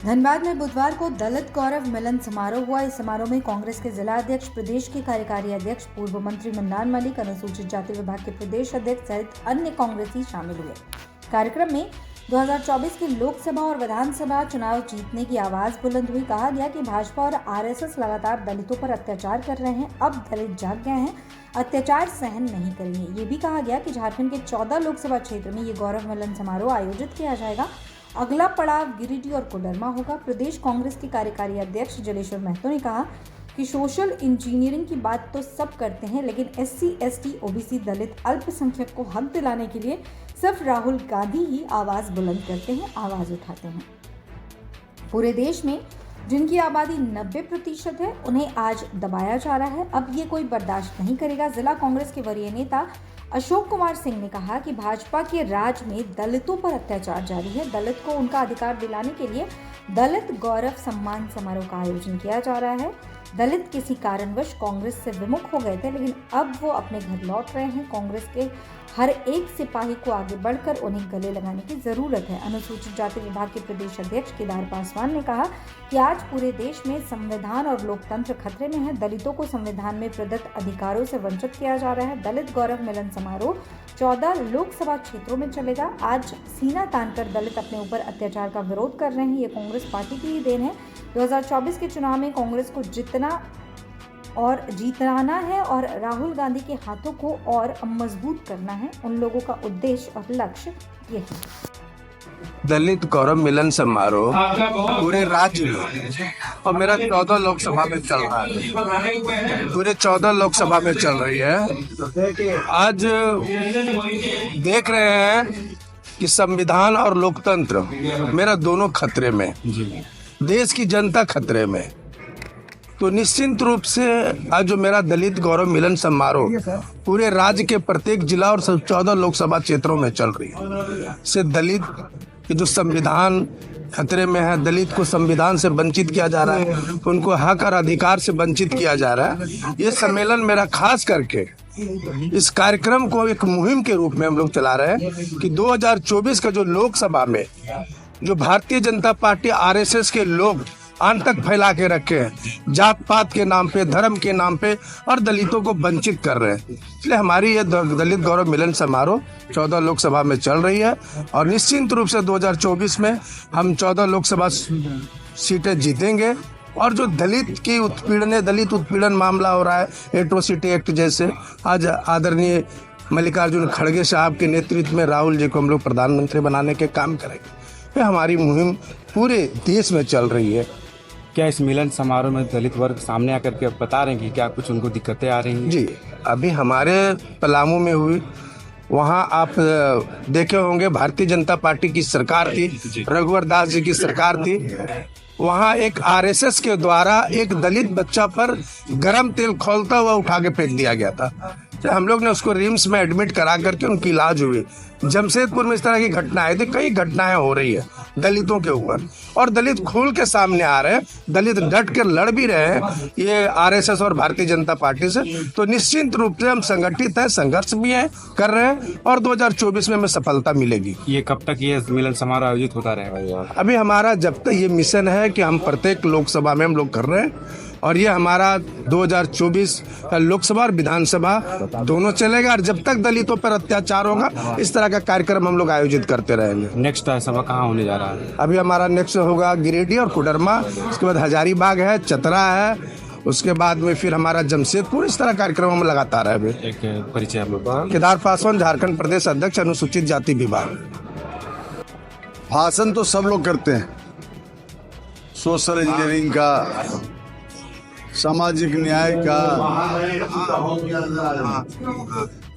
धनबाद में बुधवार को दलित गौरव मिलन समारोह हुआ। इस समारोह में कांग्रेस के जिला अध्यक्ष, प्रदेश के कार्यकारी अध्यक्ष, पूर्व मंत्री मन्नान मलिक, अनुसूचित जाति विभाग के प्रदेश अध्यक्ष सहित अन्य कांग्रेसी शामिल हुए। कार्यक्रम में 2024 के लोकसभा और विधानसभा चुनाव जीतने की आवाज बुलंद हुई। कहा गया कि भाजपा और आरएसएस लगातार दलितों पर अत्याचार कर रहे हैं। अब दलित जाग गए हैं, अत्याचार सहन नहीं करेंगे। ये भी कहा गया कि झारखंड के 14 लोकसभा क्षेत्र में ये गौरव मिलन समारोह आयोजित किया जाएगा। अगला पड़ाव गिरिडीह और कोडरमा होगा। प्रदेश कांग्रेस के कार्यकारी अध्यक्ष जलेश्वर महतो ने कहा कि सोशल इंजीनियरिंग की बात तो सब करते हैं, लेकिन SC, ST, OBC, दलित, अल्पसंख्यक को हक दिलाने के लिए सिर्फ राहुल गांधी ही आवाज बुलंद करते हैं, आवाज उठाते हैं। पूरे देश में जिनकी आबादी 90% है, उन्हें आज दबाया जा रहा है। अब ये कोई बर्दाश्त नहीं करेगा। जिला कांग्रेस के वरीय नेता अशोक कुमार सिंह ने कहा कि भाजपा के राज में दलितों पर अत्याचार जारी है। दलित को उनका अधिकार दिलाने के लिए दलित गौरव सम्मान समारोह का आयोजन किया जा रहा है। दलित किसी कारणवश कांग्रेस से विमुख हो गए थे, लेकिन अब वो अपने घर लौट रहे हैं। कांग्रेस के हर एक सिपाही को आगे बढ़कर उन्हें गले लगाने की जरूरत है। अनुसूचित जाति विभाग के प्रदेश अध्यक्ष केदार पासवान ने कहा कि आज पूरे देश में संविधान और लोकतंत्र खतरे में है। दलितों को संविधान में प्रदत्त अधिकारों से वंचित किया जा रहा है। दलित गौरव मिलन समारोह 14 लोकसभा क्षेत्रों में चलेगा। आज सीना तानकर दलित अपने ऊपर अत्याचार का विरोध कर रहे हैं। ये कांग्रेस पार्टी की ही देन है। 2024 के चुनाव में कांग्रेस को जीतना है और राहुल गांधी के हाथों को और मजबूत करना है। उन लोगों का उद्देश्य और लक्ष्य यही है। दलित गौरव मिलन समारोह पूरे राज्य में और मेरा 14 लोकसभा में चल रहा है, पूरे 14 लोकसभा में चल रही है। आज देख रहे हैं कि संविधान और लोकतंत्र मेरा दोनों खतरे में, देश की जनता खतरे में। तो निश्चित रूप से आज जो मेरा दलित गौरव मिलन समारोह पूरे राज्य के प्रत्येक जिला और 14 लोकसभा क्षेत्रों में चल रही है। से दलित की जो संविधान खतरे में है, दलित को संविधान से वंचित किया जा रहा है, उनको हक और अधिकार से वंचित किया जा रहा है। ये सम्मेलन मेरा खास करके इस कार्यक्रम को एक मुहिम के रूप में हम लोग चला रहे हैं कि 2024 का जो लोकसभा में जो भारतीय जनता पार्टी RSS के लोग अंत तक फैला के रखे हैं, जात पात के नाम पे, धर्म के नाम पे, और दलितों को वंचित कर रहे हैं। इसलिए हमारी ये दलित गौरव मिलन समारोह 14 लोकसभा में चल रही है और निश्चित रूप से 2024 में हम 14 लोकसभा सीटें जीतेंगे। और जो दलित उत्पीड़न मामला हो रहा है, एट्रोसिटी एक्ट जैसे, आज आदरणीय मल्लिकार्जुन खड़गे साहब के नेतृत्व में राहुल जी को हम लोग प्रधानमंत्री बनाने के काम करेंगे। ये हमारी मुहिम पूरे देश में चल रही है। क्या इस मिलन समारोह में दलित वर्ग सामने आकर के बता रहे हैं कि क्या कुछ उनको दिक्कतें आ रही हैं? जी, अभी हमारे पलामू में हुई, वहाँ आप देखे होंगे भारतीय जनता पार्टी की सरकार थी, रघुवर दास जी की सरकार थी। वहाँ एक RSS के द्वारा एक दलित बच्चा पर गरम तेल खौलता हुआ उठा के फेंक दिया गया था। तो हम लोग ने उसको रिम्स में एडमिट करा करके उनकी इलाज हुई। जमशेदपुर में इस तरह की घटनाएं थी, कई घटनाएं हो रही है दलितों के ऊपर, और दलित खुल के सामने आ रहे हैं, दलित डट कर लड़ भी रहे हैं ये RSS और भारतीय जनता पार्टी से। तो निश्चित रूप से हम संगठित हैं, संघर्ष भी है कर रहे हैं और 2024 में हमें सफलता मिलेगी। ये कब तक ये मिलन समारोह आयोजित होता रहेगा? अभी हमारा जब तक ये मिशन है कि हम प्रत्येक लोकसभा में हम लोग कर रहे हैं, और ये हमारा 2024 लोकसभा और विधानसभा दोनों चलेगा। और जब तक दलितों पर अत्याचार होगा, इस तरह का कार्यक्रम हम लोग आयोजित करते रहेंगे। नेक्स्ट सभा कहाँ होने जा रहा है? अभी हमारा नेक्स्ट होगा गिरिडीह और कोडरमा, उसके बाद हजारीबाग है, चतरा है, उसके बाद में फिर हमारा जमशेदपुर। इस तरह कार्यक्रम हम लगातार है। अभी एक परिचय केदार पासवान, झारखंड प्रदेश अध्यक्ष, अनुसूचित जाति विभाग। भाषण तो सब लोग करते हैं, सोशल इंजीनियरिंग का, सामाजिक न्याय का,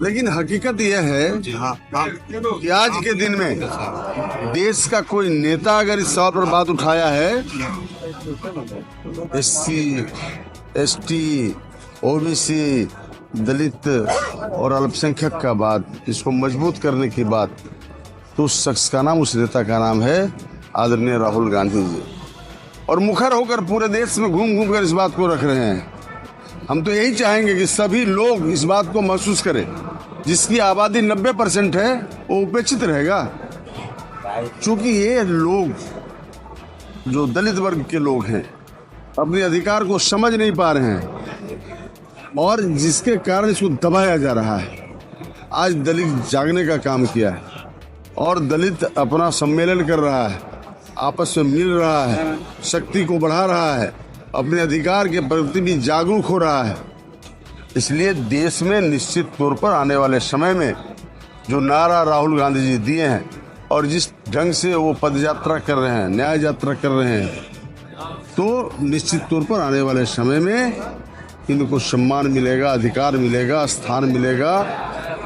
लेकिन हकीकत यह है कि आज के दिन में देश का कोई नेता अगर इस सवाल पर बात उठाया है, SC, ST, OBC, दलित और अल्पसंख्यक का बात, इसको मजबूत करने की बात, तो उस शख्स का नाम, उस नेता का नाम है आदरणीय राहुल गांधी जी। और मुखर होकर पूरे देश में घूम घूम कर इस बात को रख रहे हैं। हम तो यही चाहेंगे कि सभी लोग इस बात को महसूस करें, जिसकी आबादी 90% है वो उपेक्षित रहेगा। चूंकि ये लोग जो दलित वर्ग के लोग हैं अपने अधिकार को समझ नहीं पा रहे हैं और जिसके कारण इसको दबाया जा रहा है। आज दलित जागने का काम किया है और दलित अपना सम्मेलन कर रहा है, आपस में मिल रहा है, शक्ति को बढ़ा रहा है, अपने अधिकार के प्रति भी जागरूक हो रहा है। इसलिए देश में निश्चित तौर पर आने वाले समय में जो नारा राहुल गांधी जी दिए हैं और जिस ढंग से वो पद यात्रा कर रहे हैं, न्याय यात्रा कर रहे हैं, तो निश्चित तौर पर आने वाले समय में इनको सम्मान मिलेगा, अधिकार मिलेगा, स्थान मिलेगा।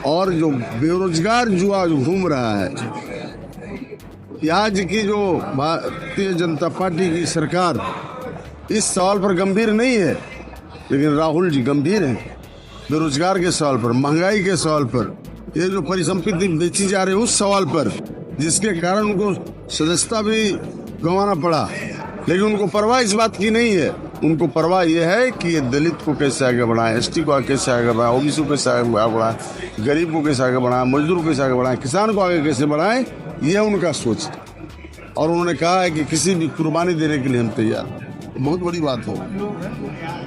और जो बेरोजगार युवा जो घूम रहा है, आज की जो भारतीय जनता पार्टी की सरकार इस सवाल पर गंभीर नहीं है, लेकिन राहुल जी गंभीर हैं। बेरोजगार के सवाल पर, महंगाई के सवाल पर, ये जो परिसंपत्ति बेची जा रही है उस सवाल पर, जिसके कारण उनको सदस्यता भी गंवाना पड़ा, लेकिन उनको परवाह इस बात की नहीं है। उनको परवाह यह है कि ये दलित को कैसे आगे बढ़ाएं, एसटी को कैसे आगे बढ़ाएं, ओबीसी को कैसे आगे बढ़ाएं, गरीब को कैसे आगे बढ़ाएं, मजदूर को कैसे आगे बढ़ाएं, किसान को आगे कैसे बढ़ाएं, यह उनका सोच है। और उन्होंने कहा है कि किसी भी कुर्बानी देने के लिए हम तैयार हैं। बहुत बड़ी बात है।